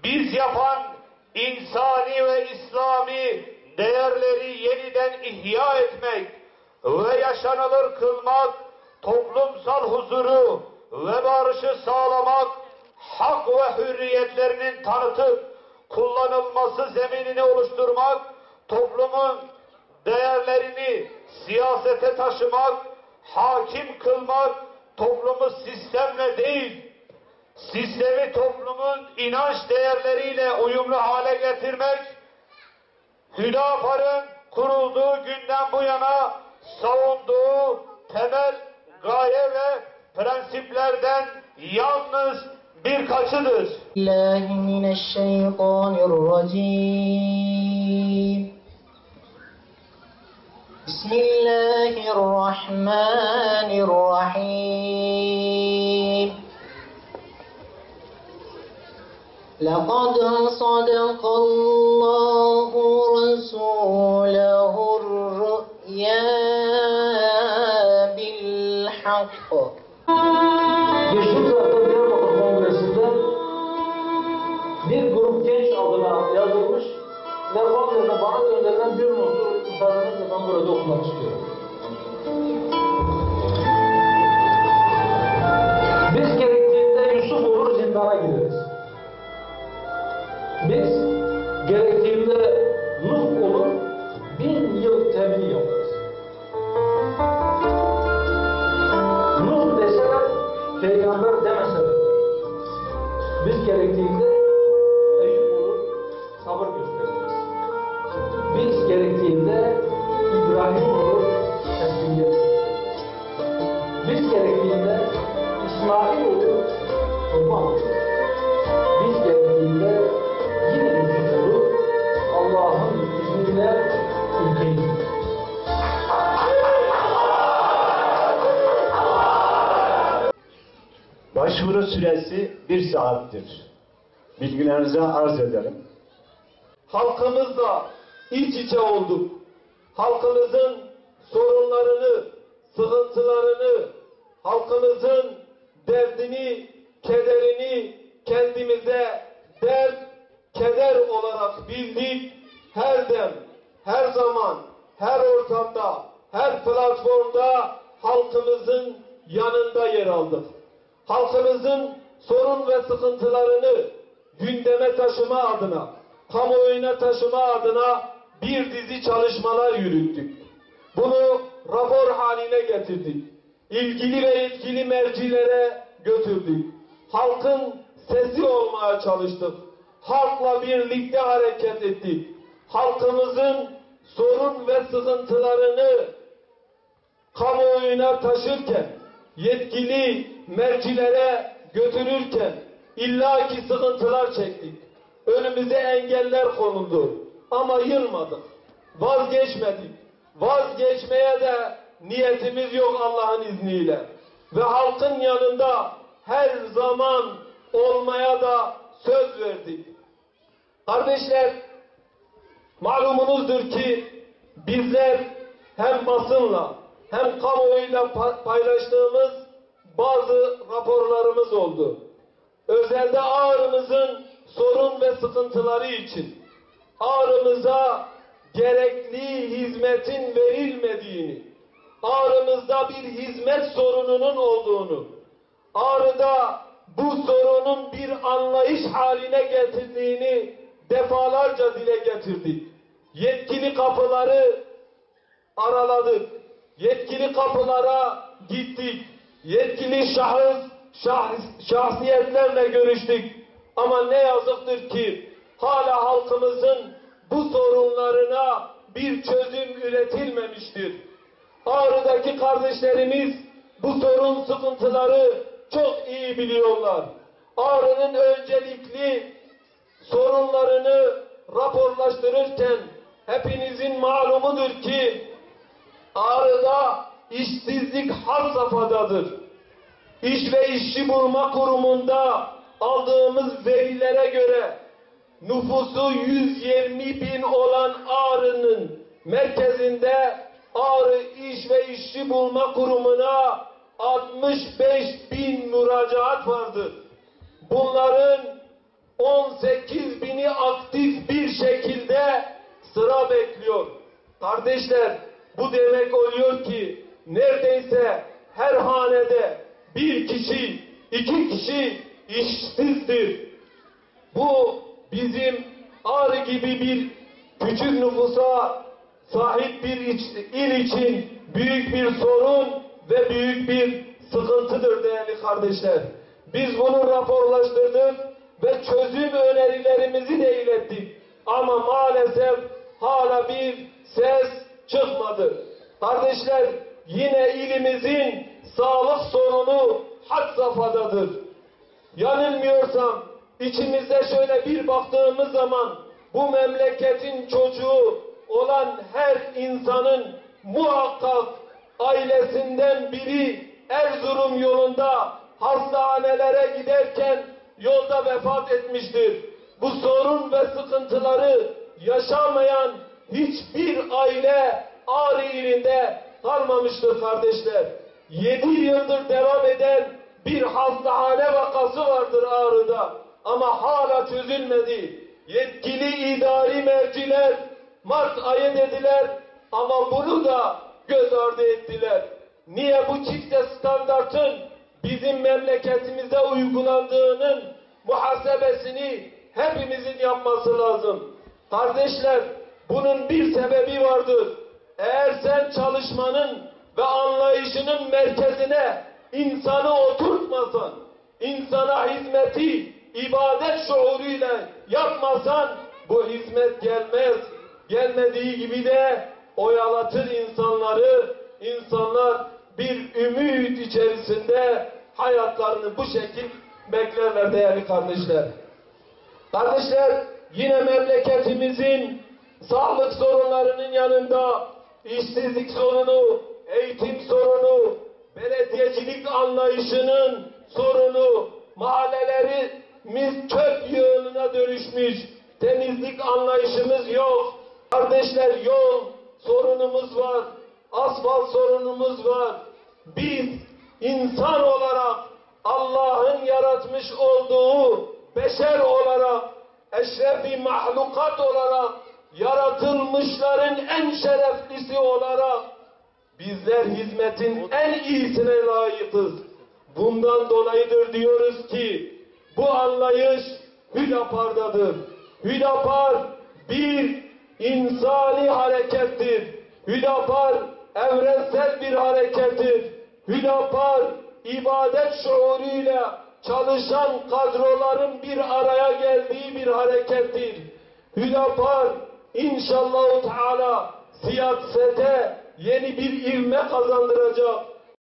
Biz yapan insani ve İslami değerleri yeniden ihya etmek ve yaşanılır kılmak, toplumsal huzuru ve barışı sağlamak, hak ve hürriyetlerinin tanıtıp kullanılması zeminini oluşturmak, toplumun değerlerini siyasete taşımak, hakim kılmak, toplumu sistemle değil, sistemi toplumun inanç değerleriyle uyumlu hale getirmek, Hüdapar'ın kurulduğu günden bu yana savunduğu temel gaye ve prensiplerden yalnız birkaçıdır. Bismillahirrahmanirrahim. Bismillahirrahmanirrahim. لقد صدق الله رسوله الرؤيا بالحق. Geçtiğimiz hafta Diyarbakır Kongresi'nde bir grup genç adına yazılmış ve kongrede bana gönderilen bir notu müsaadenizle ben burada okumak istiyorum. Biz gerektiğinde Yusuf olur zindana gideriz. Biz gerektiğinde Nuh olur 1000 yıl tebliğ yaparız. Nuh deseler, peygamber demeseler, biz gerektiğinde Eyüp olur, sabır gösteririz. Biz gerektiğinde İbrahim olur, teslimiyet gösteririz. Biz gerektiğinde İsmail olur, kurban olur. Biz gerektiğinde yine Yusuf olur, Allah'ın izniyle ülkeyi yönetir. Başvuru süresi 1 saattir. Bilgilerinize arz ederim. Halkımızla iç içe olduk. Halkımızın sorunlarını, sıkıntılarını, halkımızın derdini, kederini kendimize dert, keder olarak bildik. Her dem, her zaman, her ortamda, her platformda halkımızın yanında yer aldık. Halkımızın sorun ve sıkıntılarını gündeme taşıma adına, kamuoyuna taşıma adına bir dizi çalışmalar yürüttük. Bunu rapor haline getirdik. İlgili ve yetkili mercilere götürdük. Halkın sesi olmaya çalıştık. Halkla birlikte hareket ettik. Halkımızın sorun ve sıkıntılarını kamuoyuna taşırken, yetkili mercilere götürürken illaki sıkıntılar çektik. Önümüze engeller konuldu. Ama yılmadık. Vazgeçmedik. Vazgeçmeye de niyetimiz yok Allah'ın izniyle. Ve halkın yanında her zaman olmaya da söz verdik. Kardeşler, malumunuzdur ki bizler hem basınla hem kamuoyuyla paylaştığımız bazı raporlarımız oldu. Özelde Ağrı'mızın sorun ve sıkıntıları için Ağrı'mıza gerekli hizmetin verilmediğini, Ağrı'mızda bir hizmet sorununun olduğunu, Ağrı'da bu sorunun bir anlayış haline getirdiğini defalarca dile getirdik. Yetkili kapıları araladık. Yetkili kapılara gittik. Yetkili şahsiyetlerle görüştük. Ama ne yazıktır ki hala halkımızın bu sorunlarına bir çözüm üretilmemiştir. Ağrı'daki kardeşlerimiz bu sorun sıkıntıları çok iyi biliyorlar. Ağrı'nın öncelikli sorunlarını raporlaştırırken hepinizin malumudur ki Ağrı'da işsizlik had safhadadır. İş ve İşçi Bulma Kurumu'nda aldığımız verilere göre nüfusu 120 bin olan Ağrı'nın merkezinde Ağrı İş ve İşçi Bulma Kurumu'na 65 bin müracaat vardır. Bunların 18 bini aktif bir şekilde sıra bekliyor. Kardeşler, bu demek oluyor ki neredeyse her hanede bir kişi, iki kişi işsizdir. Bu bizim Ağrı gibi bir küçük nüfusa sahip bir il için büyük bir sorun ve büyük bir sıkıntıdır değerli kardeşler. Biz bunu raporlaştırdık ve çözüm önerilerimizi de ilettik. Ama maalesef hala bir ses çıkmadı. Kardeşler, yine ilimizin sağlık sorunu had safhadadır. Yanılmıyorsam içimizde şöyle bir baktığımız zaman bu memleketin çocuğu olan her insanın muhakkak ailesinden biri Erzurum yolunda hastanelere giderken yolda vefat etmiştir. Bu sorun ve sıkıntıları yaşamayan hiçbir aile Ağrı ilinde kalmamıştır kardeşler. 7 yıldır devam eden bir hastane vakası vardır Ağrı'da ama hala çözülmedi. Yetkili idari merciler Mart ayı dediler ama bunu da göz ardı ettiler. Niye bu çifte standartın bizim memleketimizde uygulandığının muhasebesini hepimizin yapması lazım. Kardeşler, bunun bir sebebi vardır. Eğer sen çalışmanın ve anlayışının merkezine insanı oturtmasan, insana hizmeti ibadet şuuruyla yapmasan bu hizmet gelmez. Gelmediği gibi de oyalatır insanları. İnsanlar bir ümit içerisinde hayatlarını bu şekil beklerler değerli kardeşler. Kardeşler, yine memleketimizin sağlık sorunlarının yanında işsizlik sorunu, eğitim sorunu, belediyecilik anlayışının sorunu, mahallelerimiz çöp yığınına dönüşmüş, temizlik anlayışımız yok. Kardeşler, yol sorunumuz var, asfalt sorunumuz var. Biz insan olarak Allah'ın yaratmış olduğu beşer olarak, eşrefi mahlukat olarak, yaratılmışların en şereflisi olarak bizler hizmetin en iyisine layıkız. Bundan dolayıdır diyoruz ki bu anlayış Hüdapar'dadır. Hüdapar bir insani harekettir. Hüdapar evrensel bir harekettir. Hüdapar ibadet şuuruyla çalışan kadroların bir araya geldiği bir harekettir. Hüdapar inşallah Teala siyasete yeni bir ivme kazandıracak.